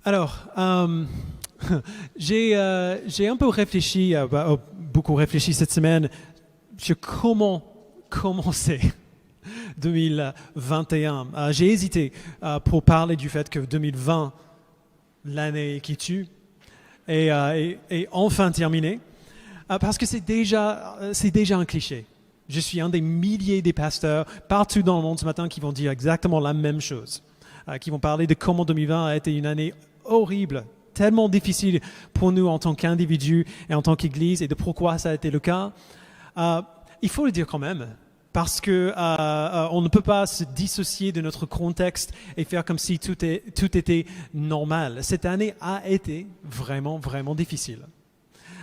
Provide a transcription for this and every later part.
Alors, j'ai un peu réfléchi, beaucoup réfléchi cette semaine sur comment commencer 2021. J'ai hésité pour parler du fait que 2020, l'année qui tue, est enfin terminée, parce que c'est déjà un cliché. Je suis un des milliers des pasteurs partout dans le monde ce matin qui vont dire exactement la même chose, qui vont parler de comment 2020 a été une année horrible, tellement difficile pour nous en tant qu'individus et en tant qu'Église, et de pourquoi ça a été le cas. Il faut le dire quand même, parce que on ne peut pas se dissocier de notre contexte et faire comme si tout était normal. Cette année a été vraiment, vraiment difficile.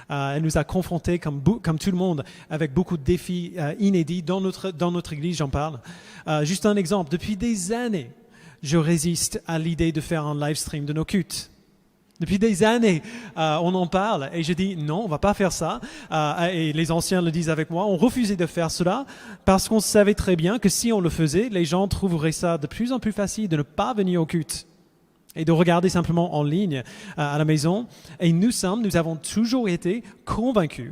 Elle nous a confrontés, comme tout le monde, avec beaucoup de défis inédits dans notre Église, j'en parle. Juste un exemple, depuis des années, je résiste à l'idée de faire un live stream de nos cultes. Depuis des années, on en parle et je dis non, on va pas faire ça. Et les anciens le disent avec moi, on refusait de faire cela parce qu'on savait très bien que si on le faisait, les gens trouveraient ça de plus en plus facile de ne pas venir au culte et de regarder simplement en ligne à la maison. Et nous avons toujours été convaincus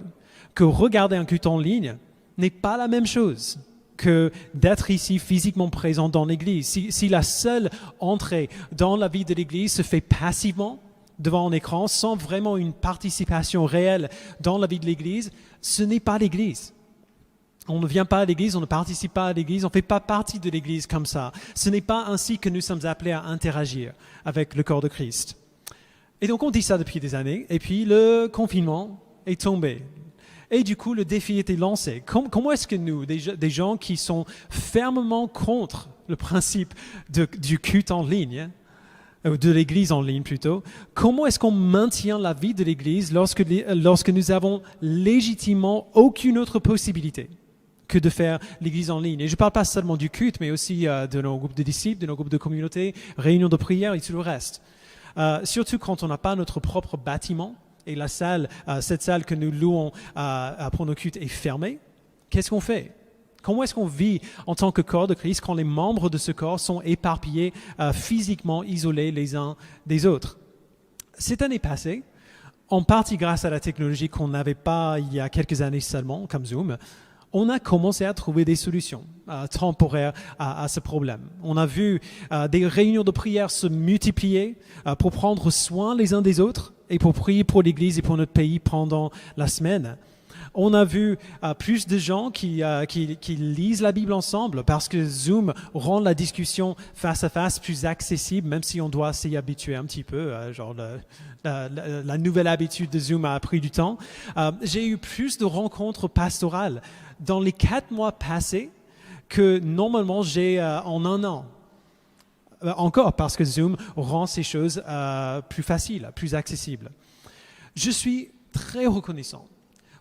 que regarder un culte en ligne n'est pas la même chose que d'être ici physiquement présent dans l'Église. Si la seule entrée dans la vie de l'Église se fait passivement, devant un écran, sans vraiment une participation réelle dans la vie de l'Église, ce n'est pas l'Église. On ne vient pas à l'Église, on ne participe pas à l'Église, on ne fait pas partie de l'Église comme ça. Ce n'est pas ainsi que nous sommes appelés à interagir avec le corps de Christ. Et donc on dit ça depuis des années, et puis le confinement est tombé. Et du coup, le défi était lancé. Comment est-ce que nous, des gens qui sont fermement contre le principe du culte en ligne, de l'Église en ligne plutôt, comment est-ce qu'on maintient la vie de l'Église lorsque nous avons légitimement aucune autre possibilité que de faire l'Église en ligne? Et je ne parle pas seulement du culte, mais aussi de nos groupes de disciples, de nos groupes de communauté, réunions de prière et tout le reste. Surtout quand on n'a pas notre propre bâtiment et cette salle que nous louons pour nos cultes est fermée. Qu'est-ce qu'on fait? Comment est-ce qu'on vit en tant que corps de Christ quand les membres de ce corps sont éparpillés, physiquement isolés les uns des autres? Cette année passée, en partie grâce à la technologie qu'on n'avait pas il y a quelques années seulement, comme Zoom, on a commencé à trouver des solutions temporaires à ce problème. On a vu des réunions de prière se multiplier pour prendre soin les uns des autres et pour prier pour l'Église et pour notre pays pendant la semaine. On a vu plus de gens qui lisent la Bible ensemble parce que Zoom rend la discussion face à face plus accessible, même si on doit s'y habituer un petit peu. La nouvelle habitude de Zoom a pris du temps. J'ai eu plus de rencontres pastorales dans les 4 mois passés que normalement j'ai en un an. Encore parce que Zoom rend ces choses plus faciles, plus accessibles. Je suis très reconnaissant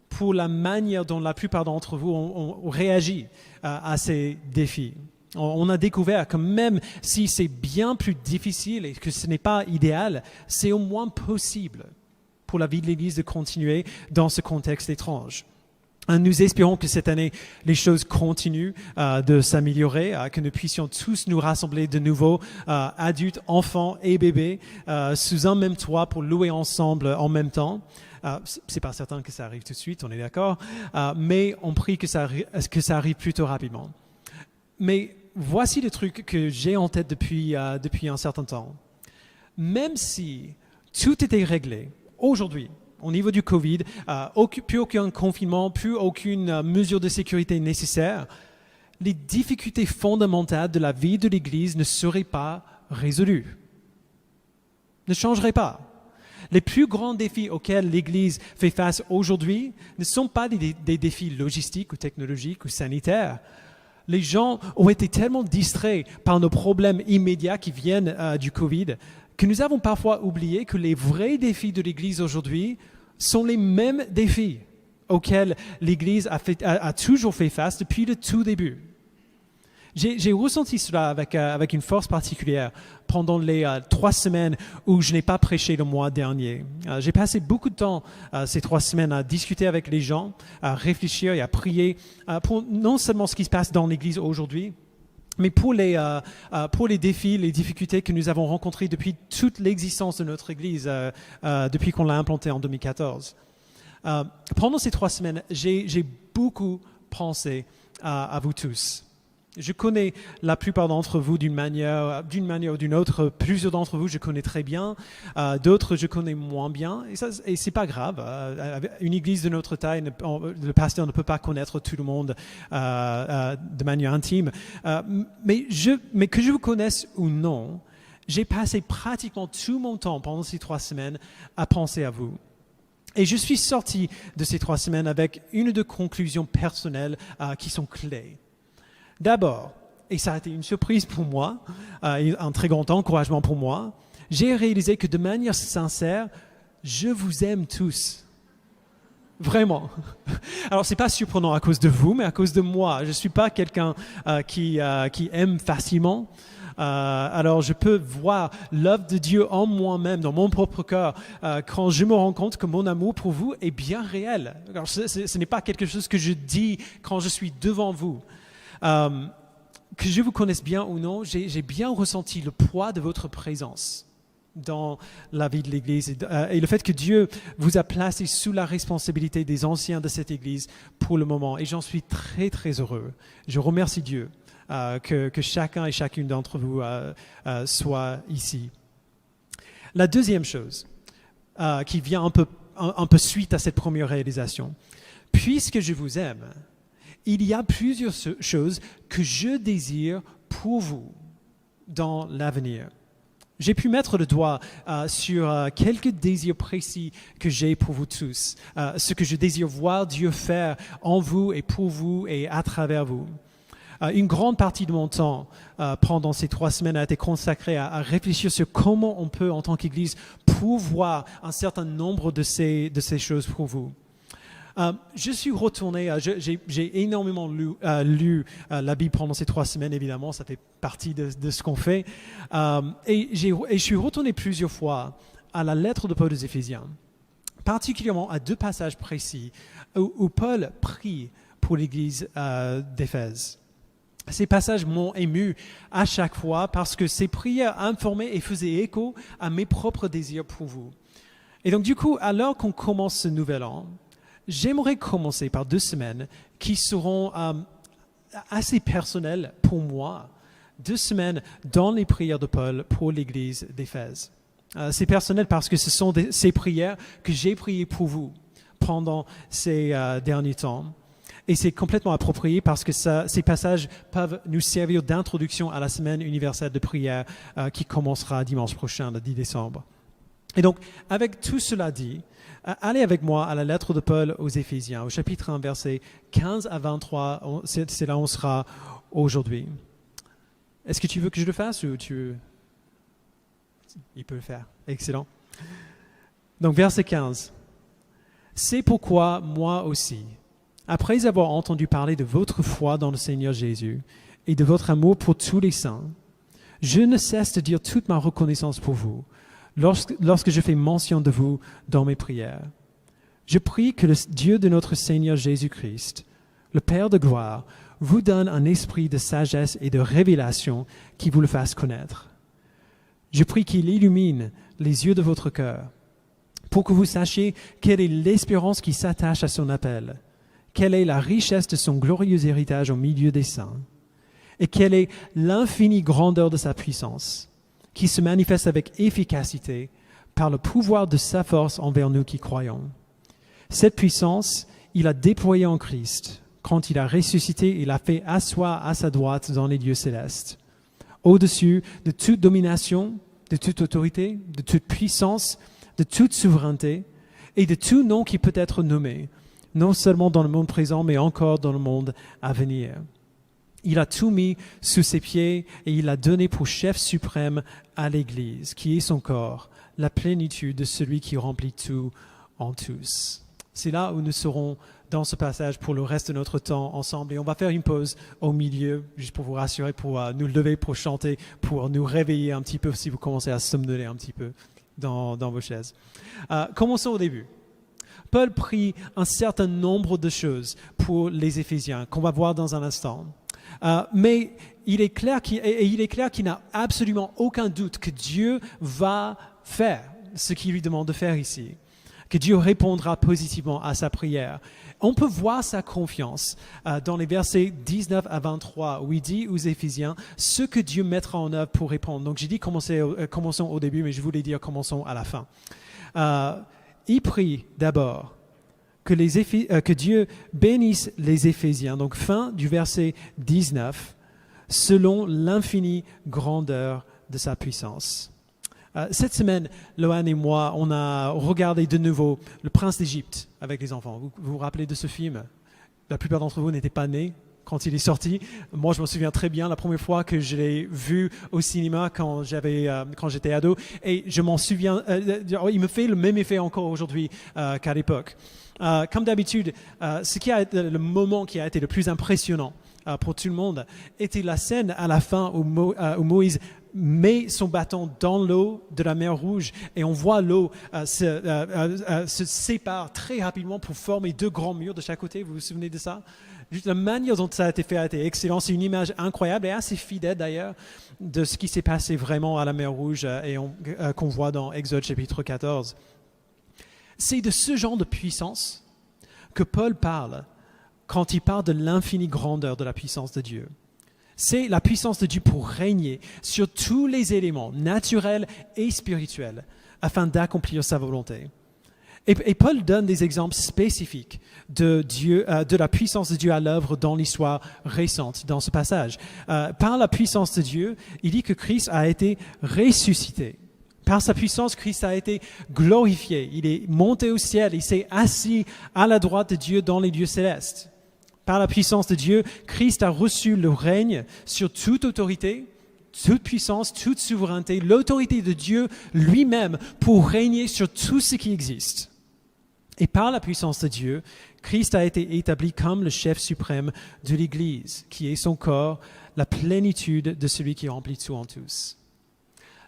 pour la manière dont la plupart d'entre vous ont réagi à ces défis. On a découvert que même si c'est bien plus difficile et que ce n'est pas idéal, c'est au moins possible pour la vie de l'Église de continuer dans ce contexte étrange. Nous espérons que cette année, les choses continuent de s'améliorer, que nous puissions tous nous rassembler de nouveau, adultes, enfants et bébés, sous un même toit pour louer ensemble en même temps. C'est pas certain que ça arrive tout de suite, on est d'accord, mais on prie que ça arrive plutôt rapidement. Mais voici le truc que j'ai en tête depuis un certain temps. Même si tout était réglé aujourd'hui, au niveau du Covid, plus aucun confinement, plus aucune mesure de sécurité nécessaire, les difficultés fondamentales de la vie de l'Église ne seraient pas résolues, ne changeraient pas. Les plus grands défis auxquels l'Église fait face aujourd'hui ne sont pas des défis logistiques ou technologiques ou sanitaires. Les gens ont été tellement distraits par nos problèmes immédiats qui viennent du Covid que nous avons parfois oublié que les vrais défis de l'Église aujourd'hui sont les mêmes défis auxquels l'Église a toujours fait face depuis le tout début. J'ai ressenti cela avec une force particulière pendant les 3 semaines où je n'ai pas prêché le mois dernier. J'ai passé beaucoup de temps ces 3 semaines à discuter avec les gens, à réfléchir et à prier pour non seulement ce qui se passe dans l'Église aujourd'hui, Mais pour les défis, les difficultés que nous avons rencontrés depuis toute l'existence de notre Église, depuis qu'on l'a implantée en 2014, pendant ces 3 semaines, j'ai beaucoup pensé à vous tous. Je connais la plupart d'entre vous d'une manière ou d'une autre. Plusieurs d'entre vous, je connais très bien. D'autres, je connais moins bien. Et c'est pas grave. Une église de notre taille, le pasteur ne peut pas connaître tout le monde de manière intime. Mais que je vous connaisse ou non, j'ai passé pratiquement tout mon temps pendant ces 3 semaines à penser à vous. Et je suis sorti de ces 3 semaines avec une ou deux conclusions personnelles qui sont clés. D'abord, et ça a été une surprise pour moi, un très grand encouragement pour moi, j'ai réalisé que de manière sincère, je vous aime tous. Vraiment. Alors, ce n'est pas surprenant à cause de vous, mais à cause de moi. Je ne suis pas quelqu'un qui aime facilement. Alors, je peux voir l'œuvre de Dieu en moi-même, dans mon propre cœur, quand je me rends compte que mon amour pour vous est bien réel. Alors, ce n'est pas quelque chose que je dis quand je suis devant vous. Que je vous connaisse bien ou non, j'ai bien ressenti le poids de votre présence dans la vie de l'Église et le fait que Dieu vous a placé sous la responsabilité des anciens de cette Église pour le moment. Et j'en suis très, très heureux. Je remercie Dieu que chacun et chacune d'entre vous soit ici. La deuxième chose qui vient un peu suite à cette première réalisation, puisque je vous aime, il y a plusieurs choses que je désire pour vous dans l'avenir. J'ai pu mettre le doigt sur quelques désirs précis que j'ai pour vous tous, ce que je désire voir Dieu faire en vous et pour vous et à travers vous. Une grande partie de mon temps pendant ces 3 semaines a été consacrée à réfléchir sur comment on peut, en tant qu'Église, pourvoir un certain nombre de ces choses pour vous. Je suis retourné, j'ai énormément lu la Bible pendant ces 3 semaines, évidemment, ça fait partie de ce qu'on fait. Et je suis retourné plusieurs fois à la lettre de Paul aux Éphésiens, particulièrement à 2 passages précis où Paul prie pour l'église d'Éphèse. Ces passages m'ont ému à chaque fois parce que ces prières informaient et faisaient écho à mes propres désirs pour vous. Et donc du coup, alors qu'on commence ce nouvel an, j'aimerais commencer par 2 semaines qui seront assez personnelles pour moi. 2 semaines dans les prières de Paul pour l'église d'Éphèse. C'est personnel parce que ce sont ces prières que j'ai priées pour vous pendant ces derniers temps. Et c'est complètement approprié parce que ces passages peuvent nous servir d'introduction à la semaine universelle de prière qui commencera dimanche prochain, le 10 décembre. Et donc, avec tout cela dit, allez avec moi à la lettre de Paul aux Éphésiens, au chapitre 1, versets 15 à 23. C'est là où on sera aujourd'hui. Est-ce que tu veux que je le fasse ou tu veux... Il peut le faire. Excellent. Donc, verset 15. « C'est pourquoi moi aussi, après avoir entendu parler de votre foi dans le Seigneur Jésus et de votre amour pour tous les saints, je ne cesse de dire toute ma reconnaissance pour vous, lorsque je fais mention de vous dans mes prières. Je prie que le Dieu de notre Seigneur Jésus-Christ, le Père de gloire, vous donne un esprit de sagesse et de révélation qui vous le fasse connaître. Je prie qu'il illumine les yeux de votre cœur, pour que vous sachiez quelle est l'espérance qui s'attache à son appel, quelle est la richesse de son glorieux héritage au milieu des saints, et quelle est l'infinie grandeur de sa puissance, qui se manifeste avec efficacité par le pouvoir de sa force envers nous qui croyons. Cette puissance, il a déployée en Christ, quand il a ressuscité et l'a fait asseoir à sa droite dans les lieux célestes, au-dessus de toute domination, de toute autorité, de toute puissance, de toute souveraineté et de tout nom qui peut être nommé, non seulement dans le monde présent, mais encore dans le monde à venir. Il a tout mis sous ses pieds et il l'a donné pour chef suprême à l'Église, qui est son corps, la plénitude de celui qui remplit tout en tous. » C'est là où nous serons dans ce passage pour le reste de notre temps ensemble. Et on va faire une pause au milieu, juste pour vous rassurer, pour nous lever, pour chanter, pour nous réveiller un petit peu si vous commencez à somnoler un petit peu dans vos chaises. Commençons au début. Paul prie un certain nombre de choses pour les Éphésiens, qu'on va voir dans un instant. Mais il est clair qu'il n'a absolument aucun doute que Dieu va faire ce qu'il lui demande de faire ici, que Dieu répondra positivement à sa prière. On peut voir sa confiance dans les versets 19 à 23 où il dit aux Éphésiens ce que Dieu mettra en œuvre pour répondre. Donc j'ai dit commençons au début, mais je voulais dire commençons à la fin. Il prie d'abord que Dieu bénisse les Éphésiens, donc fin du verset 19, selon l'infinie grandeur de sa puissance. Cette semaine, Lohan et moi, on a regardé de nouveau Le Prince d'Égypte avec les enfants. Vous vous rappelez de ce film? La plupart d'entre vous n'étaient pas nés quand il est sorti. Moi, je me souviens très bien la première fois que je l'ai vu au cinéma quand j'étais ado. Et je m'en souviens, il me fait le même effet encore aujourd'hui qu'à l'époque. Comme d'habitude, le moment qui a été le plus impressionnant pour tout le monde était la scène à la fin où Moïse met son bâton dans l'eau de la mer Rouge et on voit l'eau se sépare très rapidement pour former deux grands murs de chaque côté. Vous vous souvenez de ça? Juste la manière dont ça a été fait a été excellent. C'est une image incroyable et assez fidèle d'ailleurs de ce qui s'est passé vraiment à la mer Rouge et qu'on voit dans Exode chapitre 14. C'est de ce genre de puissance que Paul parle quand il parle de l'infinie grandeur de la puissance de Dieu. C'est la puissance de Dieu pour régner sur tous les éléments naturels et spirituels afin d'accomplir sa volonté. Et Paul donne des exemples spécifiques de la puissance de Dieu à l'œuvre dans l'histoire récente, dans ce passage. Par la puissance de Dieu, il dit que Christ a été ressuscité. Par sa puissance, Christ a été glorifié. Il est monté au ciel, il s'est assis à la droite de Dieu dans les lieux célestes. Par la puissance de Dieu, Christ a reçu le règne sur toute autorité, toute puissance, toute souveraineté, l'autorité de Dieu lui-même pour régner sur tout ce qui existe. Et par la puissance de Dieu, Christ a été établi comme le chef suprême de l'Église, qui est son corps, la plénitude de celui qui remplit tout en tous.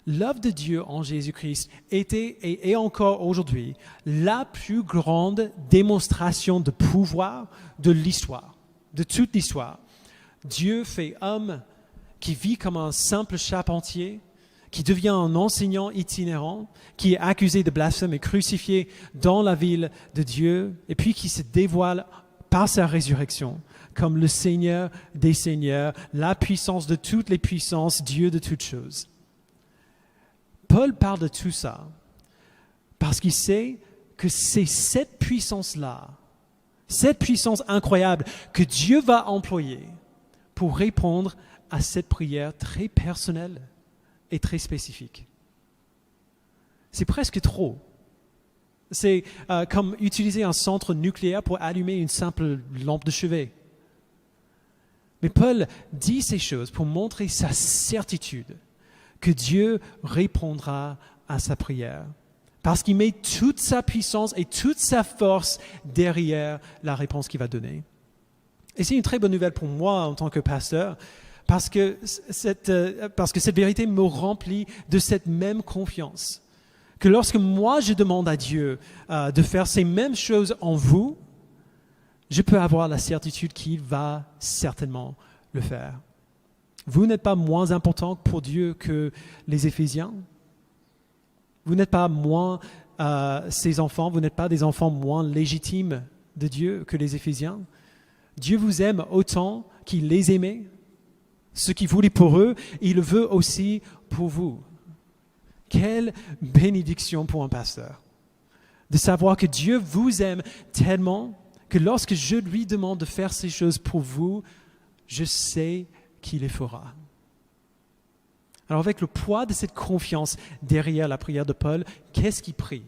L'œuvre de Dieu en Jésus-Christ était et est encore aujourd'hui la plus grande démonstration de pouvoir de l'histoire, de toute l'histoire. Dieu fait homme qui vit comme un simple charpentier, qui devient un enseignant itinérant, qui est accusé de blasphème et crucifié dans la ville de Dieu, et puis qui se dévoile par sa résurrection comme le Seigneur des Seigneurs, la puissance de toutes les puissances, Dieu de toutes choses. Paul parle de tout ça parce qu'il sait que c'est cette puissance-là, cette puissance incroyable que Dieu va employer pour répondre à cette prière très personnelle et très spécifique. C'est presque trop. C'est comme utiliser un centre nucléaire pour allumer une simple lampe de chevet. Mais Paul dit ces choses pour montrer sa certitude que Dieu répondra à sa prière. Parce qu'il met toute sa puissance et toute sa force derrière la réponse qu'il va donner. Et c'est une très bonne nouvelle pour moi en tant que pasteur, parce que cette vérité me remplit de cette même confiance. Que lorsque moi je demande à Dieu de faire ces mêmes choses en vous, je peux avoir la certitude qu'il va certainement le faire. Vous n'êtes pas moins important pour Dieu que les Éphésiens. Vous n'êtes pas moins ses enfants, vous n'êtes pas des enfants moins légitimes de Dieu que les Éphésiens. Dieu vous aime autant qu'il les aimait. Ce qu'il voulait pour eux, il le veut aussi pour vous. Quelle bénédiction pour un pasteur de savoir que Dieu vous aime tellement que lorsque je lui demande de faire ces choses pour vous, je sais qu'il les fera. Alors avec le poids de cette confiance derrière la prière de Paul, qu'est-ce qu'il prie?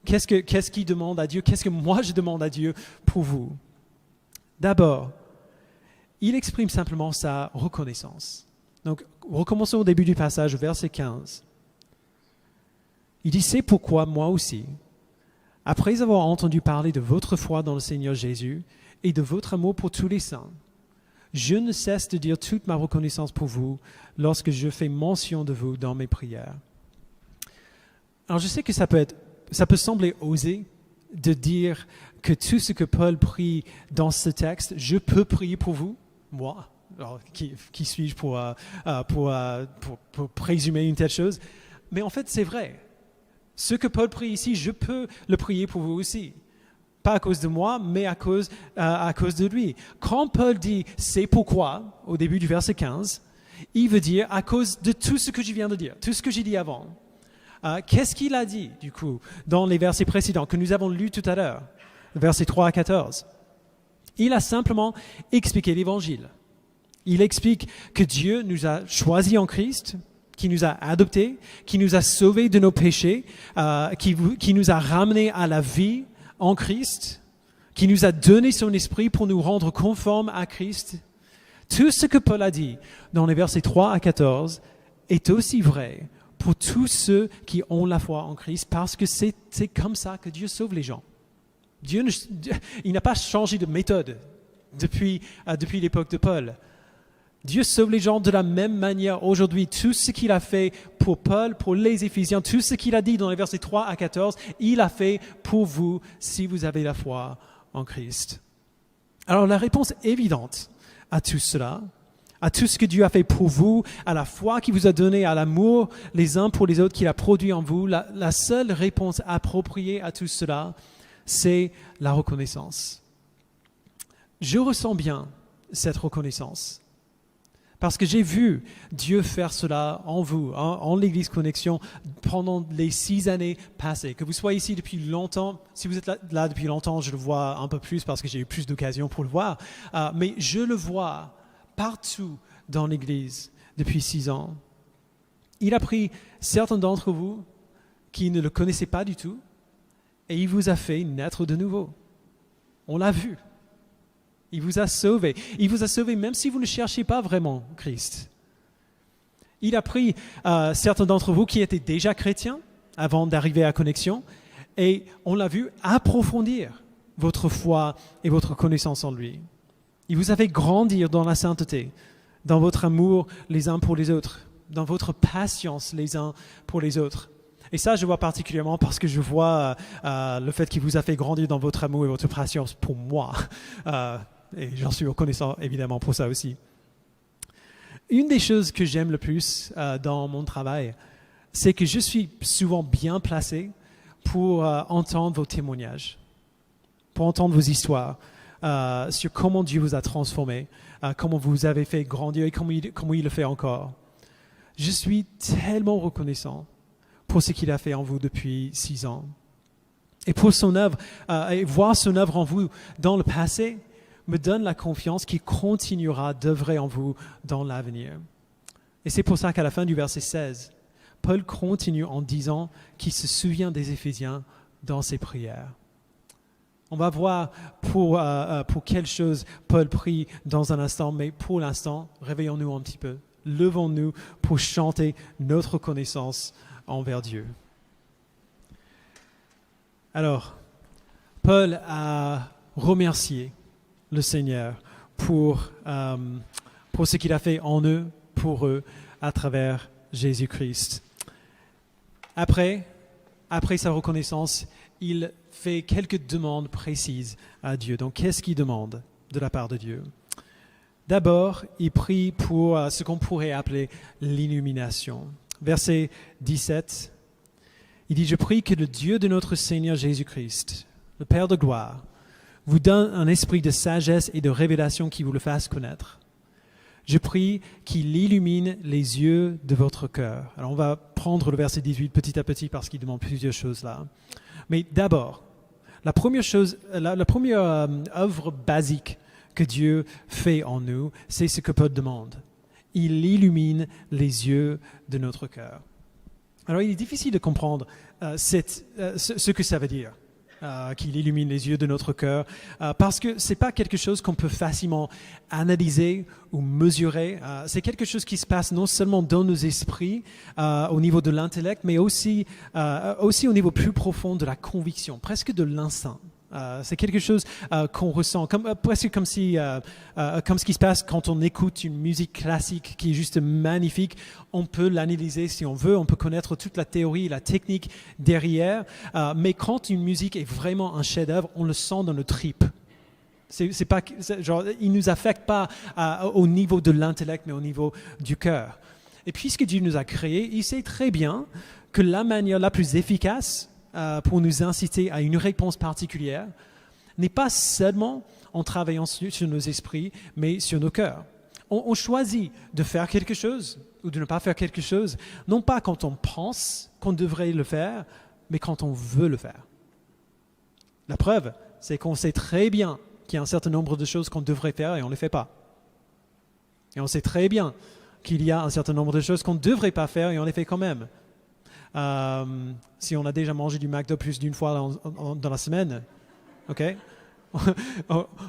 Qu'est-ce qu'il demande à Dieu? Qu'est-ce que moi je demande à Dieu pour vous? D'abord, il exprime simplement sa reconnaissance. Donc, recommençons au début du passage, verset 15. Il dit, c'est pourquoi moi aussi, après avoir entendu parler de votre foi dans le Seigneur Jésus et de votre amour pour tous les saints, je ne cesse de dire toute ma reconnaissance pour vous lorsque je fais mention de vous dans mes prières. Alors je sais que ça peut sembler osé de dire que tout ce que Paul prie dans ce texte, je peux prier pour vous, moi, Alors, qui suis-je pour présumer une telle chose? Mais en fait, c'est vrai. Ce que Paul prie ici, je peux le prier pour vous aussi. Pas à cause de moi, mais à cause de lui. Quand Paul dit « c'est pourquoi » au début du verset 15, il veut dire à cause de tout ce que je viens de dire, tout ce que j'ai dit avant. Qu'est-ce qu'il a dit, du coup, dans les versets précédents que nous avons lus tout à l'heure, versets 3 à 14? Il a simplement expliqué l'Évangile. Il explique que Dieu nous a choisis en Christ, qui nous a adoptés, qui nous a sauvés de nos péchés, qui nous a ramenés à la vie en Christ, qui nous a donné son esprit pour nous rendre conformes à Christ. Tout ce que Paul a dit dans les versets 3 à 14 est aussi vrai pour tous ceux qui ont la foi en Christ, parce que c'est comme ça que Dieu sauve les gens. Il n'a pas changé de méthode depuis l'époque de Paul. Dieu sauve les gens de la même manière aujourd'hui. Tout ce qu'il a fait pour Paul, pour les Éphésiens, tout ce qu'il a dit dans les versets 3 à 14, il a fait pour vous si vous avez la foi en Christ. Alors la réponse évidente à tout cela, à tout ce que Dieu a fait pour vous, à la foi qu'il vous a donnée, à l'amour les uns pour les autres qu'il a produit en vous, la seule réponse appropriée à tout cela, c'est la reconnaissance. Je ressens bien cette reconnaissance. Parce que j'ai vu Dieu faire cela en vous, en l'Église Connexion, pendant les 6 années passées. Que vous soyez ici depuis longtemps, si vous êtes là depuis longtemps, je le vois un peu plus parce que j'ai eu plus d'occasions pour le voir. Mais je le vois partout dans l'Église depuis 6 ans. Il a pris certains d'entre vous qui ne le connaissaient pas du tout et il vous a fait naître de nouveau. On l'a vu. Il vous a sauvé. Il vous a sauvé même si vous ne cherchez pas vraiment Christ. Il a pris certains d'entre vous qui étaient déjà chrétiens avant d'arriver à Connexion et on l'a vu approfondir votre foi et votre connaissance en lui. Il vous a fait grandir dans la sainteté, dans votre amour les uns pour les autres, dans votre patience les uns pour les autres. Et ça, je vois particulièrement parce que je vois le fait qu'il vous a fait grandir dans votre amour et votre patience pour moi. Et j'en suis reconnaissant évidemment pour ça aussi. Une des choses que j'aime le plus dans mon travail, c'est que je suis souvent bien placé pour entendre vos témoignages, pour entendre vos histoires sur comment Dieu vous a transformé, comment vous avez fait grandir et comment il le fait encore. Je suis tellement reconnaissant pour ce qu'il a fait en vous depuis 6 ans. Et pour son œuvre, et voir son œuvre en vous dans le passé, me donne la confiance qu'il continuera d'œuvrer en vous dans l'avenir. Et c'est pour ça qu'à la fin du verset 16, Paul continue en disant qu'il se souvient des Éphésiens dans ses prières. On va voir pour quelle chose Paul prie dans un instant, mais pour l'instant, réveillons-nous un petit peu. Levons-nous pour chanter notre reconnaissance envers Dieu. Alors, Paul a remercié le Seigneur pour ce qu'il a fait en eux, pour eux, à travers Jésus-Christ. Après sa reconnaissance, il fait quelques demandes précises à Dieu. Donc, qu'est-ce qu'il demande de la part de Dieu? D'abord, il prie pour ce qu'on pourrait appeler l'illumination. Verset 17, il dit « Je prie que le Dieu de notre Seigneur Jésus-Christ, le Père de gloire, vous donne un esprit de sagesse et de révélation qui vous le fasse connaître. Je prie qu'il illumine les yeux de votre cœur. » Alors on va prendre le verset 18 petit à petit parce qu'il demande plusieurs choses là. Mais d'abord, la première œuvre basique que Dieu fait en nous, c'est ce que Paul demande. Il illumine les yeux de notre cœur. Alors il est difficile de comprendre ce que ça veut dire. Qu'il illumine les yeux de notre cœur, parce que ce n'est pas quelque chose qu'on peut facilement analyser ou mesurer. C'est quelque chose qui se passe non seulement dans nos esprits, au niveau de l'intellect, mais aussi au niveau plus profond de la conviction, presque de l'instinct. C'est quelque chose qu'on ressent, presque comme ce qui se passe quand on écoute une musique classique qui est juste magnifique. On peut l'analyser si on veut, on peut connaître toute la théorie, la technique derrière, mais quand une musique est vraiment un chef-d'œuvre, on le sent dans nos tripes. Il ne nous affecte pas au niveau de l'intellect, mais au niveau du cœur. Et puisque Dieu nous a créés, il sait très bien que la manière la plus efficace pour nous inciter à une réponse particulière n'est pas seulement en travaillant sur nos esprits, mais sur nos cœurs. On choisit de faire quelque chose ou de ne pas faire quelque chose, non pas quand on pense qu'on devrait le faire, mais quand on veut le faire. La preuve, c'est qu'on sait très bien qu'il y a un certain nombre de choses qu'on devrait faire et on ne les fait pas. Et on sait très bien qu'il y a un certain nombre de choses qu'on ne devrait pas faire et on les fait quand même. Si on a déjà mangé du McDo plus d'une fois dans la semaine, ok,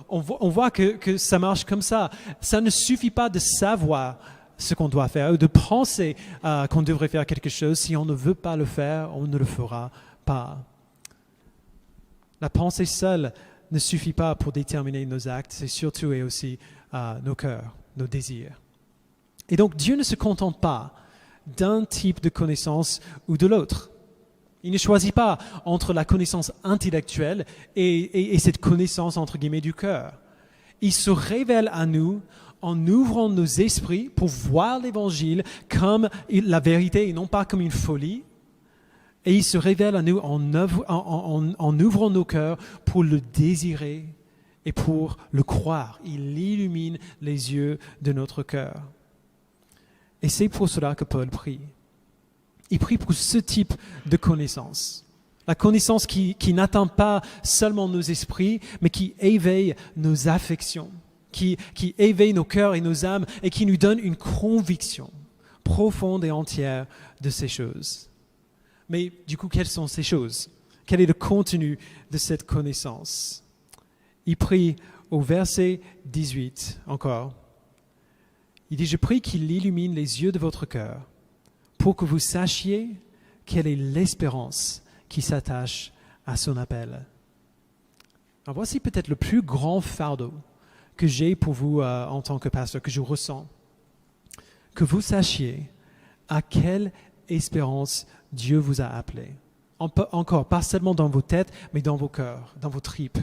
on voit que ça marche comme ça. Ça ne suffit pas de savoir ce qu'on doit faire ou de penser qu'on devrait faire quelque chose. Si on ne veut pas le faire, on ne le fera pas. La pensée seule ne suffit pas pour déterminer nos actes, c'est surtout et aussi nos cœurs, nos désirs. Et donc Dieu ne se contente pas d'un type de connaissance ou de l'autre. Il ne choisit pas entre la connaissance intellectuelle et cette connaissance entre guillemets du cœur. Il se révèle à nous en ouvrant nos esprits pour voir l'Évangile comme la vérité et non pas comme une folie. Et il se révèle à nous en ouvrant nos cœurs pour le désirer et pour le croire. Il illumine les yeux de notre cœur. Et c'est pour cela que Paul prie. Il prie pour ce type de connaissance. La connaissance qui n'atteint pas seulement nos esprits, mais qui éveille nos affections, qui éveille nos cœurs et nos âmes et qui nous donne une conviction profonde et entière de ces choses. Mais du coup, quelles sont ces choses? Quel est le contenu de cette connaissance? Il prie au verset 18 encore. Il dit, je prie qu'il illumine les yeux de votre cœur pour que vous sachiez quelle est l'espérance qui s'attache à son appel. Alors voici peut-être le plus grand fardeau que j'ai pour vous en tant que pasteur, que je ressens. Que vous sachiez à quelle espérance Dieu vous a appelé. Encore, pas seulement dans vos têtes, mais dans vos cœurs, dans vos tripes.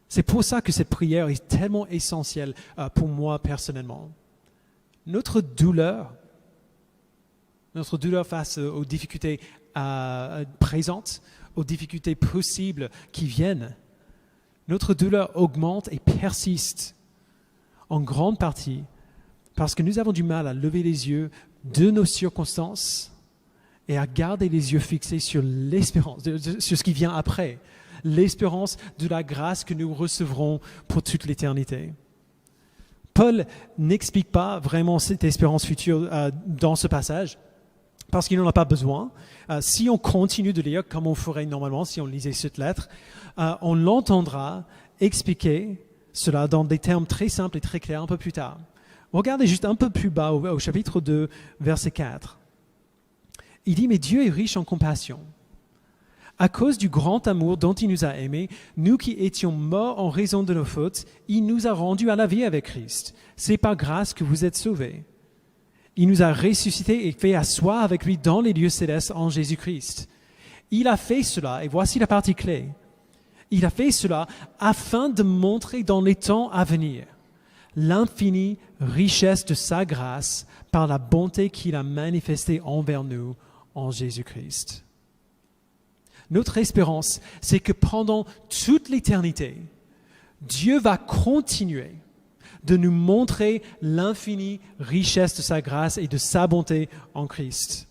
C'est pour ça que cette prière est tellement essentielle pour moi personnellement. Notre douleur face aux difficultés présentes, aux difficultés possibles qui viennent, notre douleur augmente et persiste en grande partie parce que nous avons du mal à lever les yeux de nos circonstances et à garder les yeux fixés sur l'espérance, sur ce qui vient après, l'espérance de la grâce que nous recevrons pour toute l'éternité. Paul n'explique pas vraiment cette espérance future dans ce passage, parce qu'il n'en a pas besoin. Si on continue de lire comme on ferait normalement si on lisait cette lettre, on l'entendra expliquer cela dans des termes très simples et très clairs un peu plus tard. Regardez juste un peu plus bas au chapitre 2, verset 4. Il dit, mais Dieu est riche en compassion. À cause du grand amour dont il nous a aimés, nous qui étions morts en raison de nos fautes, il nous a rendus à la vie avec Christ. C'est par grâce que vous êtes sauvés. Il nous a ressuscités et fait asseoir avec lui dans les lieux célestes en Jésus-Christ. Il a fait cela, et voici la partie clé. Il a fait cela afin de montrer dans les temps à venir l'infinie richesse de sa grâce par la bonté qu'il a manifestée envers nous en Jésus-Christ. Notre espérance, c'est que pendant toute l'éternité, Dieu va continuer de nous montrer l'infinie richesse de sa grâce et de sa bonté en Christ.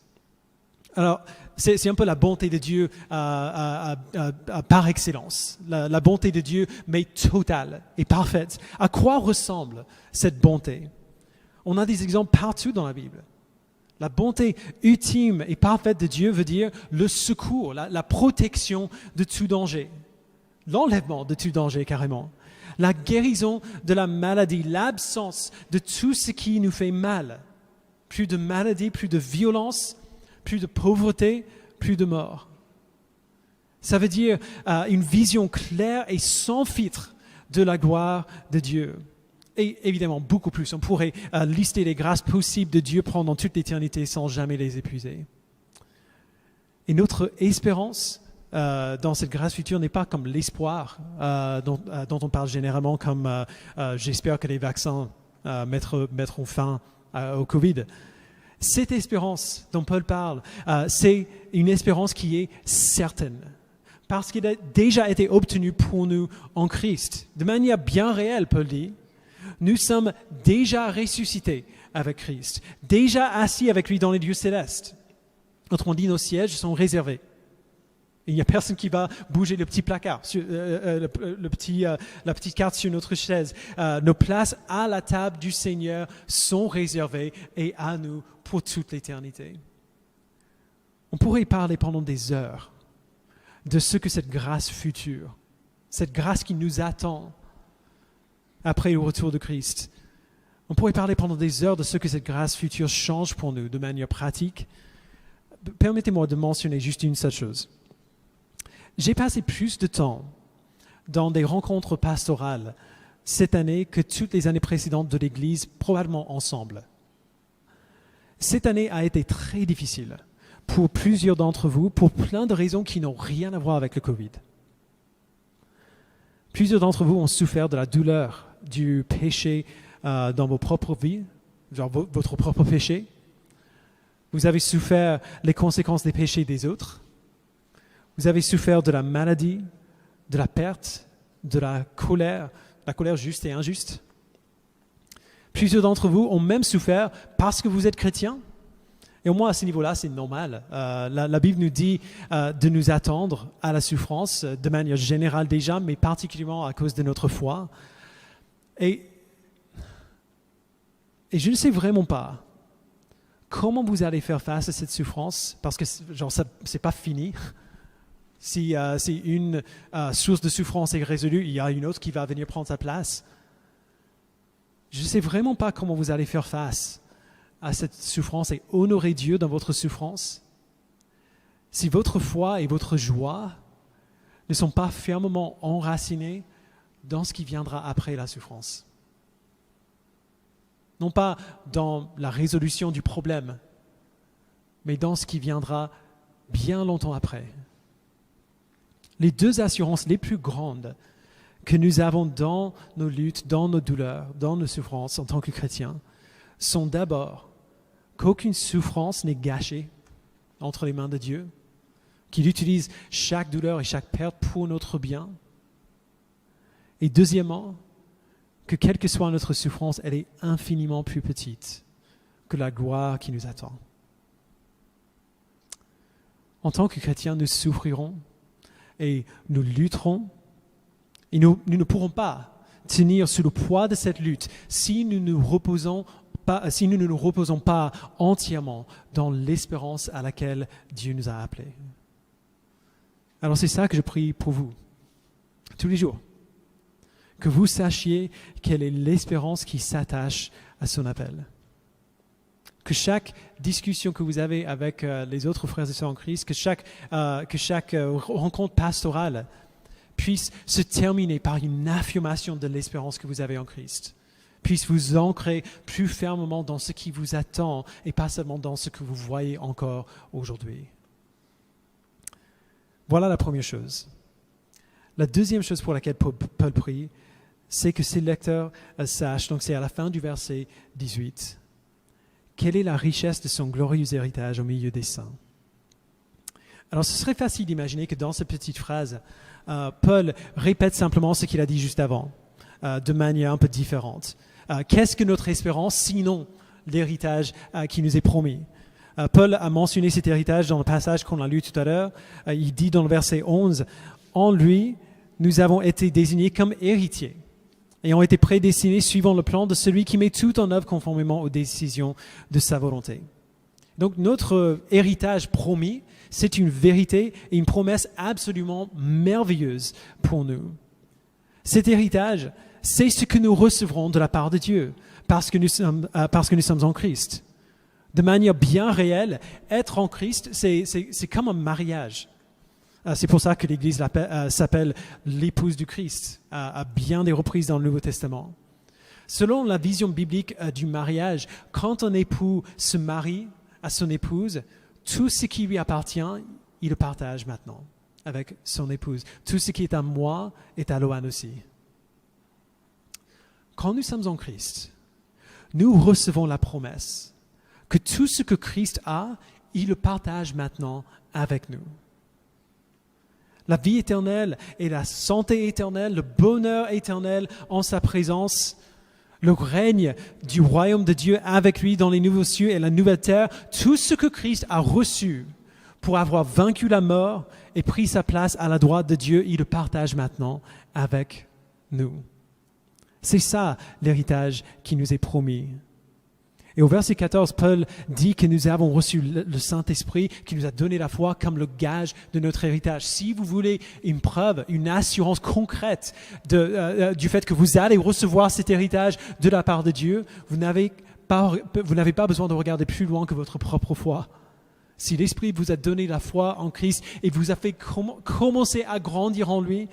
Alors, c'est un peu la bonté de Dieu par excellence. La bonté de Dieu, mais totale et parfaite. À quoi ressemble cette bonté? On a des exemples partout dans la Bible. La bonté ultime et parfaite de Dieu veut dire le secours, la protection de tout danger, l'enlèvement de tout danger carrément, la guérison de la maladie, l'absence de tout ce qui nous fait mal. Plus de maladie, plus de violence, plus de pauvreté, plus de mort. Ça veut dire une vision claire et sans filtre de la gloire de Dieu. Et évidemment, beaucoup plus. On pourrait lister les grâces possibles de Dieu pendant toute l'éternité sans jamais les épuiser. Et notre espérance dans cette grâce future n'est pas comme l'espoir dont on parle généralement, comme j'espère que les vaccins mettront fin au Covid. Cette espérance dont Paul parle, c'est une espérance qui est certaine, parce qu'il a déjà été obtenu pour nous en Christ. De manière bien réelle, Paul dit, nous sommes déjà ressuscités avec Christ, déjà assis avec lui dans les lieux célestes. Autrement dit, nos sièges sont réservés. Il n'y a personne qui va bouger le petit placard, la petite carte sur notre chaise. Nos places à la table du Seigneur sont réservées et à nous pour toute l'éternité. On pourrait parler pendant des heures de ce que cette grâce future, cette grâce qui nous attend après le retour de Christ, on pourrait parler pendant des heures de ce que cette grâce future change pour nous de manière pratique. Permettez-moi de mentionner juste une seule chose. J'ai passé plus de temps dans des rencontres pastorales cette année que toutes les années précédentes de l'Église, probablement ensemble. Cette année a été très difficile pour plusieurs d'entre vous, pour plein de raisons qui n'ont rien à voir avec le Covid. Plusieurs d'entre vous ont souffert de la douleur du péché dans vos propres vies, genre votre propre péché. Vous avez souffert les conséquences des péchés des autres. Vous avez souffert de la maladie, de la perte, de la colère juste et injuste. Plusieurs d'entre vous ont même souffert parce que vous êtes chrétiens. Et au moins à ce niveau-là, c'est normal. La Bible nous dit de nous attendre à la souffrance de manière générale déjà, mais particulièrement à cause de notre foi. Et je ne sais vraiment pas comment vous allez faire face à cette souffrance, parce que c'est pas fini. Si une source de souffrance est résolue, il y a une autre qui va venir prendre sa place. Je ne sais vraiment pas comment vous allez faire face à cette souffrance et honorer Dieu dans votre souffrance. Si votre foi et votre joie ne sont pas fermement enracinés dans ce qui viendra après la souffrance. Non pas dans la résolution du problème, mais dans ce qui viendra bien longtemps après. Les deux assurances les plus grandes que nous avons dans nos luttes, dans nos douleurs, dans nos souffrances en tant que chrétiens, sont d'abord qu'aucune souffrance n'est gâchée entre les mains de Dieu, qu'il utilise chaque douleur et chaque perte pour notre bien. Et deuxièmement, que quelle que soit notre souffrance, elle est infiniment plus petite que la gloire qui nous attend. En tant que chrétiens, nous souffrirons et nous lutterons, et nous ne pourrons pas tenir sous le poids de cette lutte si nous ne nous reposons pas entièrement dans l'espérance à laquelle Dieu nous a appelés. Alors c'est ça que je prie pour vous, tous les jours, que vous sachiez quelle est l'espérance qui s'attache à son appel. Que chaque discussion que vous avez avec les autres frères et sœurs en Christ, que chaque rencontre pastorale puisse se terminer par une affirmation de l'espérance que vous avez en Christ, puisse vous ancrer plus fermement dans ce qui vous attend et pas seulement dans ce que vous voyez encore aujourd'hui. Voilà la première chose. La deuxième chose pour laquelle Paul prie, c'est que ses lecteurs sachent, donc c'est à la fin du verset 18, quelle est la richesse de son glorieux héritage au milieu des saints. Alors ce serait facile d'imaginer que dans cette petite phrase, Paul répète simplement ce qu'il a dit juste avant, de manière un peu différente. Qu'est-ce que notre espérance, sinon l'héritage qui nous est promis? Paul a mentionné cet héritage dans le passage qu'on a lu tout à l'heure. Il dit dans le verset 11, « En lui, nous avons été désignés comme héritiers et ont été prédestinés suivant le plan de celui qui met tout en œuvre conformément aux décisions de sa volonté. » Donc notre héritage promis, c'est une vérité et une promesse absolument merveilleuse pour nous. Cet héritage, c'est ce que nous recevrons de la part de Dieu parce que nous sommes en Christ. De manière bien réelle, être en Christ, c'est comme un mariage. C'est pour ça que l'Église s'appelle l'épouse du Christ à bien des reprises dans le Nouveau Testament. Selon la vision biblique du mariage, quand un époux se marie à son épouse, tout ce qui lui appartient, il le partage maintenant. avec son épouse. Tout ce qui est à moi est à Loan aussi. Quand nous sommes en Christ, nous recevons la promesse que tout ce que Christ a, il le partage maintenant avec nous. La vie éternelle et la santé éternelle, le bonheur éternel en sa présence, le règne du royaume de Dieu avec lui dans les nouveaux cieux et la nouvelle terre, tout ce que Christ a reçu pour avoir vaincu la mort et pris sa place à la droite de Dieu, il le partage maintenant avec nous. C'est ça l'héritage qui nous est promis. Et au verset 14, Paul dit que nous avons reçu le Saint-Esprit qui nous a donné la foi comme le gage de notre héritage. Si vous voulez une preuve, une assurance concrète du fait que vous allez recevoir cet héritage de la part de Dieu, vous n'avez pas besoin de regarder plus loin que votre propre foi. Si l'Esprit vous a donné la foi en Christ et vous a fait commencer à grandir en lui,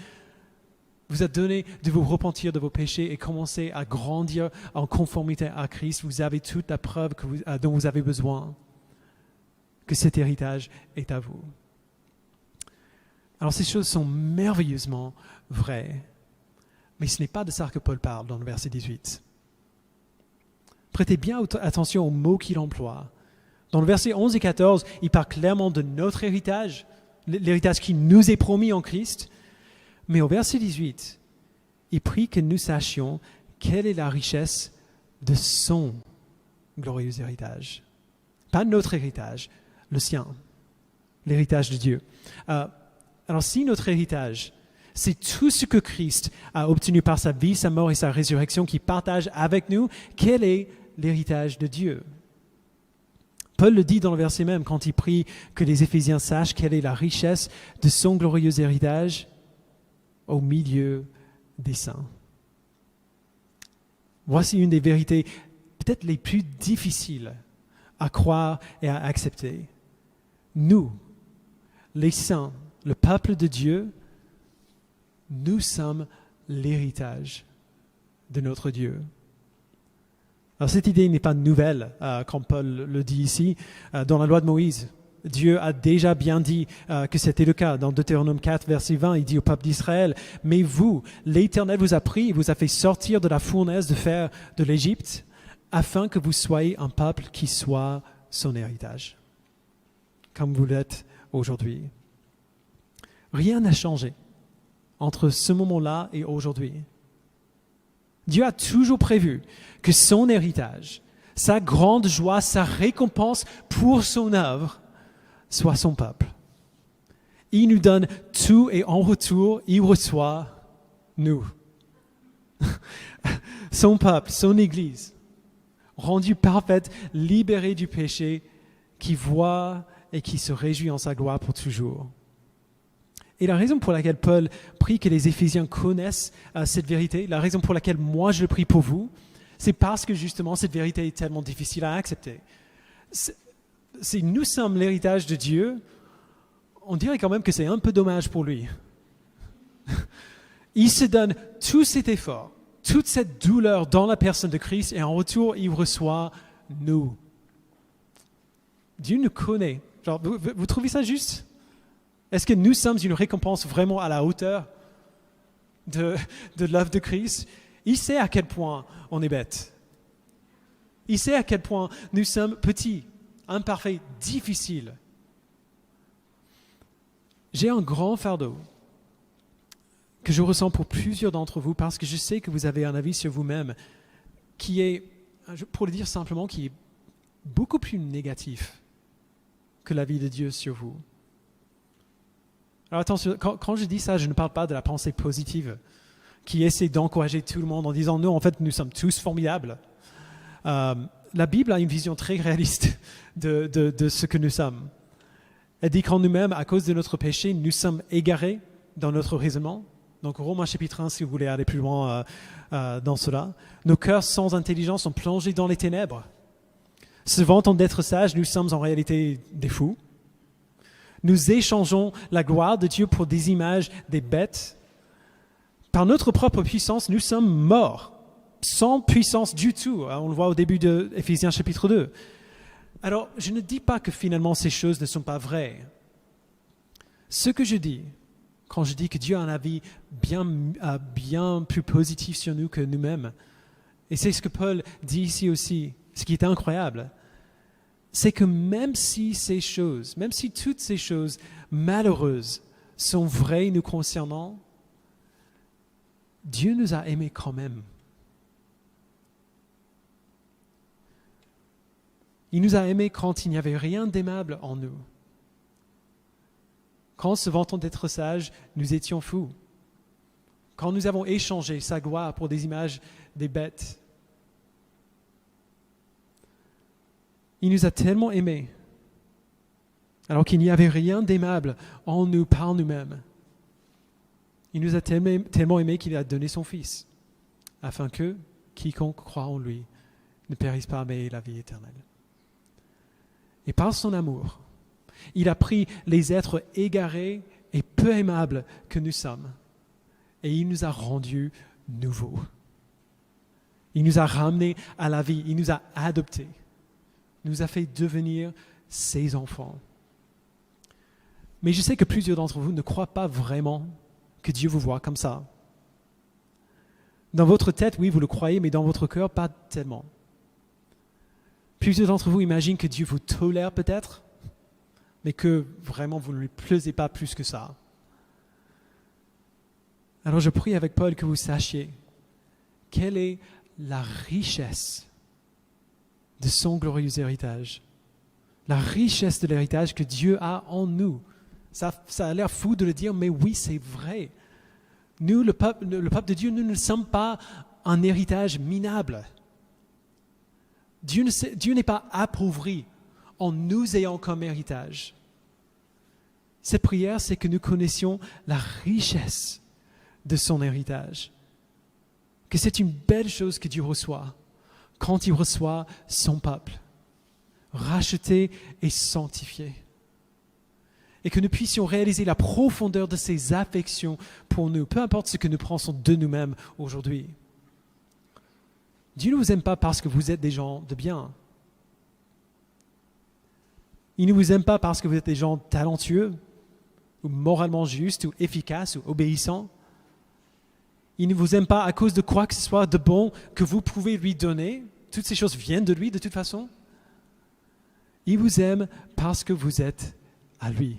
vous a donné de vous repentir de vos péchés et commencer à grandir en conformité à Christ, vous avez toute la preuve dont vous avez besoin, que cet héritage est à vous. Alors ces choses sont merveilleusement vraies, mais ce n'est pas de ça que Paul parle dans le verset 18. Prêtez bien attention aux mots qu'il emploie. Dans le verset 11 et 14, il parle clairement de notre héritage, l'héritage qui nous est promis en Christ. Mais au verset 18, il prie que nous sachions quelle est la richesse de son glorieux héritage. Pas notre héritage, le sien, l'héritage de Dieu. Alors si notre héritage, c'est tout ce que Christ a obtenu par sa vie, sa mort et sa résurrection qu'il partage avec nous, quel est l'héritage de Dieu ? Paul le dit dans le verset même quand il prie que les Éphésiens sachent quelle est la richesse de son glorieux héritage au milieu des saints. Voici une des vérités peut-être les plus difficiles à croire et à accepter. Nous, les saints, le peuple de Dieu, nous sommes l'héritage de notre Dieu. Alors cette idée n'est pas nouvelle, comme Paul le dit ici, dans la loi de Moïse. Dieu a déjà bien dit que c'était le cas. Dans Deutéronome 4, verset 20, il dit au peuple d'Israël, « Mais vous, l'Éternel vous a pris et vous a fait sortir de la fournaise de fer de l'Égypte, afin que vous soyez un peuple qui soit son héritage. » Comme vous l'êtes aujourd'hui. Rien n'a changé entre ce moment-là et aujourd'hui. Dieu a toujours prévu que son héritage, sa grande joie, sa récompense pour son œuvre, soit son peuple. Il nous donne tout et en retour, il reçoit nous. Son peuple, son Église, rendue parfaite, libérée du péché, qui voit et qui se réjouit en sa gloire pour toujours. Et la raison pour laquelle Paul prie que les Éphésiens connaissent cette vérité, la raison pour laquelle moi je le prie pour vous, c'est parce que justement cette vérité est tellement difficile à accepter. Si nous sommes l'héritage de Dieu, on dirait quand même que c'est un peu dommage pour lui. Il se donne tout cet effort, toute cette douleur dans la personne de Christ et en retour, il reçoit nous. Dieu nous connaît. Genre, vous trouvez ça juste ? Est-ce que nous sommes une récompense vraiment à la hauteur de l'œuvre de Christ ? Il sait à quel point on est bête. Il sait à quel point nous sommes petits, imparfaits, difficiles. J'ai un grand fardeau que je ressens pour plusieurs d'entre vous parce que je sais que vous avez un avis sur vous-même qui est, pour le dire simplement, qui est beaucoup plus négatif que l'avis de Dieu sur vous. Alors attention, quand je dis ça, je ne parle pas de la pensée positive qui essaie d'encourager tout le monde en disant « Non, en fait, nous sommes tous formidables ». La Bible a une vision très réaliste de ce que nous sommes. Elle dit qu'en nous-mêmes, à cause de notre péché, nous sommes égarés dans notre raisonnement. Donc Romains chapitre 1, si vous voulez aller plus loin dans cela. Nos cœurs sans intelligence sont plongés dans les ténèbres. Se vantant d'être sages, nous sommes en réalité des fous. Nous échangeons la gloire de Dieu pour des images des bêtes. Par notre propre puissance, nous sommes morts, sans puissance du tout. On le voit au début de Éphésiens chapitre 2. Alors, je ne dis pas que finalement ces choses ne sont pas vraies. Ce que je dis, quand je dis que Dieu a un avis bien plus positif sur nous que nous-mêmes. Et c'est ce que Paul dit ici aussi, ce qui est incroyable. C'est que même si toutes ces choses malheureuses sont vraies nous concernant, Dieu nous a aimés quand même. Il nous a aimés quand il n'y avait rien d'aimable en nous. Quand, se vantant d'être sages, nous étions fous. Quand nous avons échangé sa gloire pour des images des bêtes. Il nous a tellement aimés, alors qu'il n'y avait rien d'aimable en nous par nous-mêmes. Il nous a tellement aimés qu'il a donné son Fils, afin que quiconque croit en lui ne périsse pas, mais ait la vie éternelle. Et par son amour, il a pris les êtres égarés et peu aimables que nous sommes, et il nous a rendus nouveaux. Il nous a ramenés à la vie, il nous a adoptés, nous a fait devenir ses enfants. Mais je sais que plusieurs d'entre vous ne croient pas vraiment que Dieu vous voit comme ça. Dans votre tête, oui, vous le croyez, mais dans votre cœur, pas tellement. Plusieurs d'entre vous imaginent que Dieu vous tolère peut-être, mais que vraiment vous ne lui plaisez pas plus que ça. Alors je prie avec Paul que vous sachiez quelle est la richesse de son glorieux héritage, la richesse de l'héritage que Dieu a en nous. Ça a l'air fou de le dire, mais oui, c'est vrai. Nous, le peuple de Dieu, nous ne sommes pas un héritage minable. Dieu n'est pas appauvri en nous ayant comme héritage. Cette prière, c'est que nous connaissions la richesse de son héritage. Que c'est une belle chose que Dieu reçoit quand il reçoit son peuple, racheté et sanctifié. Et que nous puissions réaliser la profondeur de ses affections pour nous, peu importe ce que nous pensons de nous-mêmes aujourd'hui. Dieu ne vous aime pas parce que vous êtes des gens de bien. Il ne vous aime pas parce que vous êtes des gens talentueux, ou moralement justes, ou efficaces, ou obéissants. Il ne vous aime pas à cause de quoi que ce soit de bon que vous pouvez lui donner. Toutes ces choses viennent de lui de toute façon. Il vous aime parce que vous êtes à lui.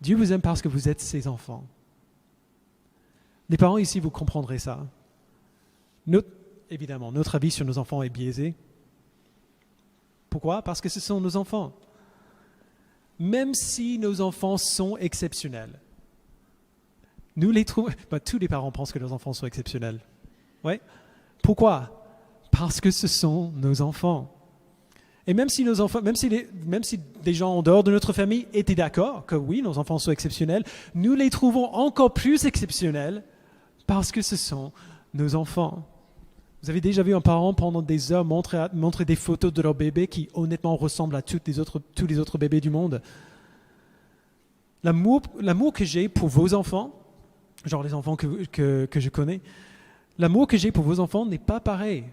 Dieu vous aime parce que vous êtes ses enfants. Les parents ici, vous comprendrez ça. Évidemment, notre avis sur nos enfants est biaisé. Pourquoi? Parce que ce sont nos enfants. Même si nos enfants sont exceptionnels, nous les trouvons... tous les parents pensent que leurs enfants sont exceptionnels. Ouais. Pourquoi? Parce que ce sont nos enfants. Et même si nos enfants, même si des gens en dehors de notre famille étaient d'accord que oui, nos enfants sont exceptionnels, nous les trouvons encore plus exceptionnels parce que ce sont nos enfants. Vous avez déjà vu un parent pendant des heures montrer des photos de leur bébé qui honnêtement ressemblent à tous les autres bébés du monde. L'amour que j'ai pour vos enfants, genre les enfants que je connais, l'amour que j'ai pour vos enfants n'est pas pareil.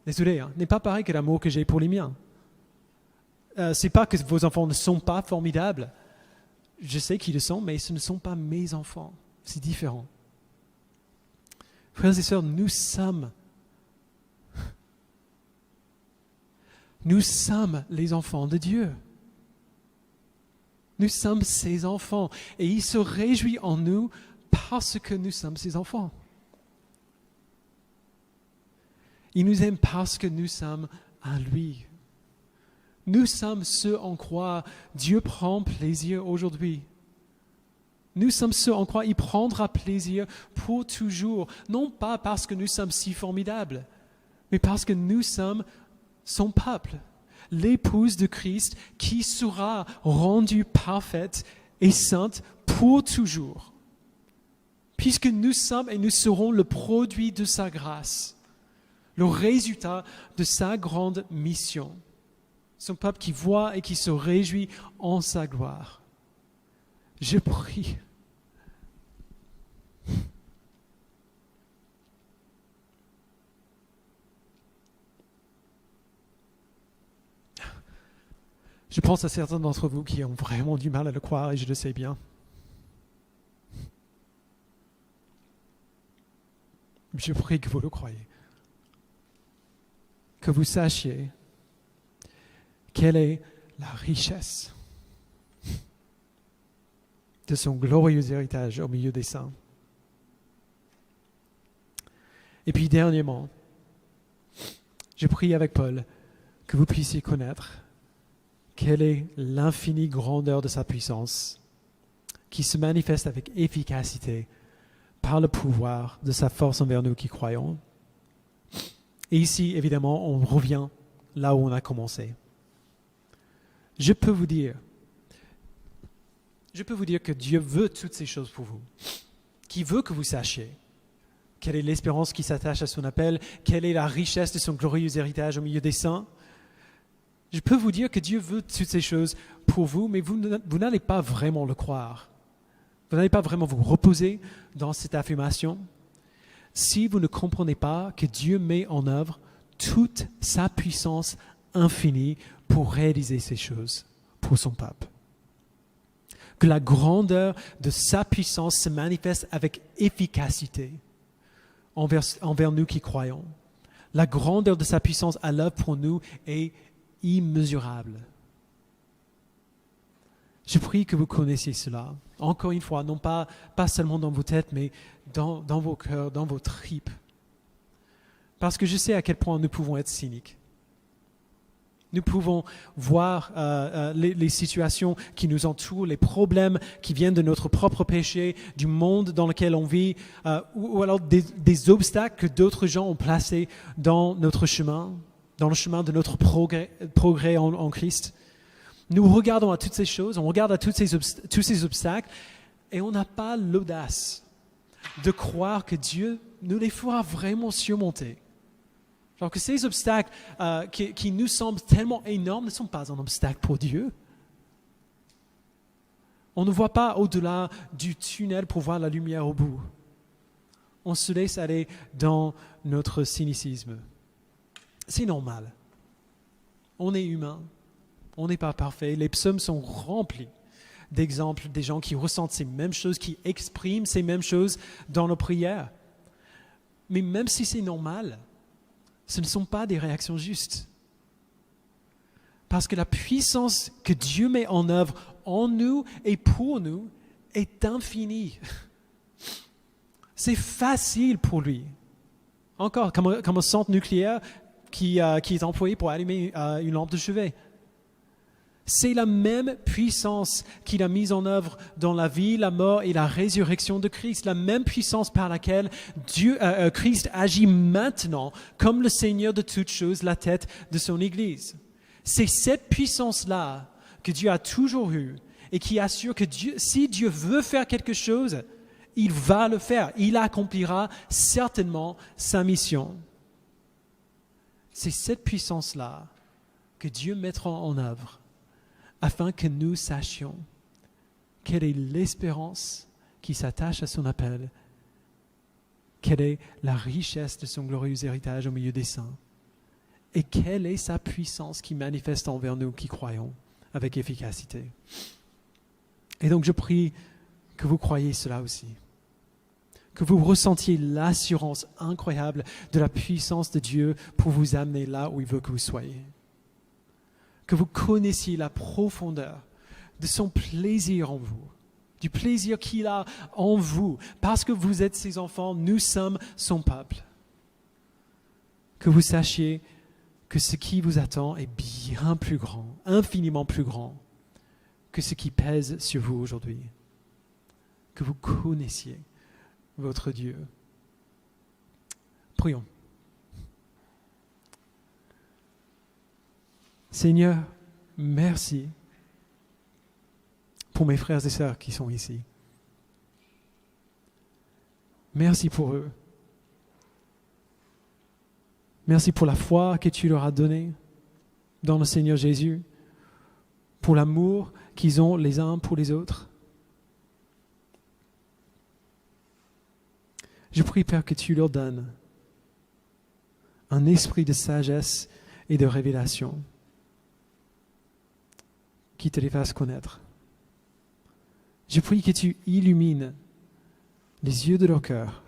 Désolé, n'est pas pareil que l'amour que j'ai pour les miens. C'est pas que vos enfants ne sont pas formidables. Je sais qu'ils le sont, mais ce ne sont pas mes enfants. C'est différent. Frères et sœurs, nous sommes les enfants de Dieu. Nous sommes ses enfants et il se réjouit en nous parce que nous sommes ses enfants. Il nous aime parce que nous sommes à lui. Nous sommes ceux en quoi Dieu prend plaisir aujourd'hui. Nous sommes ceux en quoi il prendra plaisir pour toujours, non pas parce que nous sommes si formidables, mais parce que nous sommes son peuple, l'épouse de Christ qui sera rendue parfaite et sainte pour toujours. Puisque nous sommes et nous serons le produit de sa grâce, le résultat de sa grande mission. Son peuple qui voit et qui se réjouit en sa gloire. Je prie. Je pense à certains d'entre vous qui ont vraiment du mal à le croire et je le sais bien. Je prie que vous le croyez. Que vous sachiez quelle est la richesse de son glorieux héritage au milieu des saints. Et puis dernièrement, je prie avec Paul que vous puissiez connaître quelle est l'infinie grandeur de sa puissance qui se manifeste avec efficacité par le pouvoir de sa force envers nous qui croyons. Et ici, évidemment, on revient là où on a commencé. Je peux vous dire que Dieu veut toutes ces choses pour vous, qu'il veut que vous sachiez quelle est l'espérance qui s'attache à son appel, quelle est la richesse de son glorieux héritage au milieu des saints. Je peux vous dire que Dieu veut toutes ces choses pour vous, mais vous n'allez pas vraiment le croire. Vous n'allez pas vraiment vous reposer dans cette affirmation si vous ne comprenez pas que Dieu met en œuvre toute sa puissance infinie pour réaliser ces choses pour son peuple. Que la grandeur de sa puissance se manifeste avec efficacité envers nous qui croyons. La grandeur de sa puissance à l'œuvre pour nous est immesurable. Je prie que vous connaissiez cela. Encore une fois, non pas seulement dans vos têtes, mais dans vos cœurs, dans vos tripes. Parce que je sais à quel point nous pouvons être cyniques. Nous pouvons voir les situations qui nous entourent, les problèmes qui viennent de notre propre péché, du monde dans lequel on vit, ou alors des obstacles que d'autres gens ont placés dans notre chemin, dans le chemin de notre progrès en Christ. Nous regardons à toutes ces choses, on regarde à tous ces obstacles, et on n'a pas l'audace de croire que Dieu nous les fera vraiment surmonter. Genre que ces obstacles qui nous semblent tellement énormes ne sont pas un obstacle pour Dieu. On ne voit pas au-delà du tunnel pour voir la lumière au bout. On se laisse aller dans notre cynicisme. C'est normal. On est humain. On n'est pas parfait. Les psaumes sont remplis d'exemples des gens qui ressentent ces mêmes choses, qui expriment ces mêmes choses dans nos prières. Mais même si c'est normal, ce ne sont pas des réactions justes. Parce que la puissance que Dieu met en œuvre en nous et pour nous est infinie. C'est facile pour lui. Encore, comme un centre nucléaire qui est employé pour allumer une lampe de chevet. C'est la même puissance qu'il a mise en œuvre dans la vie, la mort et la résurrection de Christ. La même puissance par laquelle Christ agit maintenant comme le Seigneur de toutes choses, la tête de son Église. C'est cette puissance-là que Dieu a toujours eue et qui assure que si Dieu veut faire quelque chose, il va le faire. Il accomplira certainement sa mission. C'est cette puissance-là que Dieu mettra en œuvre afin que nous sachions quelle est l'espérance qui s'attache à son appel, quelle est la richesse de son glorieux héritage au milieu des saints, et quelle est sa puissance qui manifeste envers nous qui croyons avec efficacité. Et donc je prie que vous croyiez cela aussi, que vous ressentiez l'assurance incroyable de la puissance de Dieu pour vous amener là où il veut que vous soyez. Que vous connaissiez la profondeur de son plaisir en vous, du plaisir qu'il a en vous, parce que vous êtes ses enfants, nous sommes son peuple. Que vous sachiez que ce qui vous attend est bien plus grand, infiniment plus grand que ce qui pèse sur vous aujourd'hui. Que vous connaissiez votre Dieu. Prions. Seigneur, merci pour mes frères et sœurs qui sont ici. Merci pour eux. Merci pour la foi que tu leur as donnée dans le Seigneur Jésus, pour l'amour qu'ils ont les uns pour les autres. Je prie, Père, que tu leur donnes un esprit de sagesse et de révélation qui te les fasse connaître. Je prie que tu illumines les yeux de leur cœur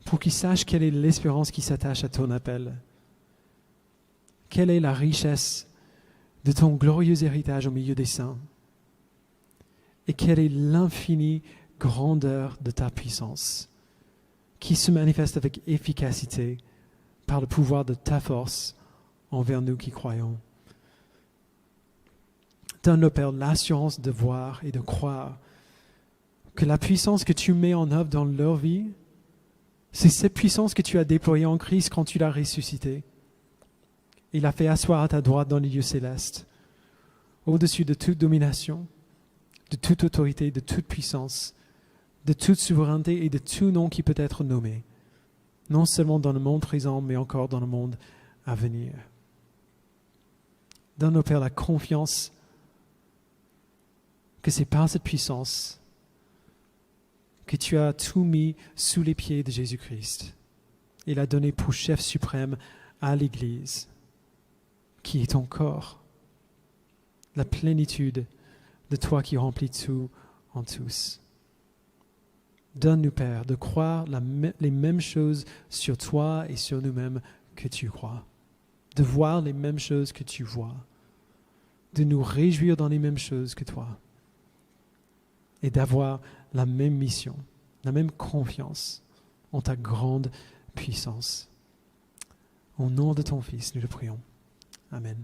pour qu'ils sachent quelle est l'espérance qui s'attache à ton appel. Quelle est la richesse de ton glorieux héritage au milieu des saints? Et quelle est l'infinie grandeur de ta puissance qui se manifeste avec efficacité par le pouvoir de ta force envers nous qui croyons. Donne-nous, Père, l'assurance de voir et de croire que la puissance que tu mets en œuvre dans leur vie, c'est cette puissance que tu as déployée en Christ quand tu l'as ressuscité. Il a fait asseoir à ta droite dans les lieux célestes, au-dessus de toute domination, de toute autorité, de toute puissance, de toute souveraineté et de tout nom qui peut être nommé, non seulement dans le monde présent, mais encore dans le monde à venir. Donne-nous, Père, la confiance que c'est par cette puissance que tu as tout mis sous les pieds de Jésus-Christ et l'a donné pour chef suprême à l'Église, qui est ton corps, la plénitude de toi qui remplis tout en tous. Donne-nous, Père, de croire les mêmes choses sur toi et sur nous-mêmes que tu crois, de voir les mêmes choses que tu vois, de nous réjouir dans les mêmes choses que toi et d'avoir la même mission, la même confiance en ta grande puissance. Au nom de ton Fils, nous le prions. Amen.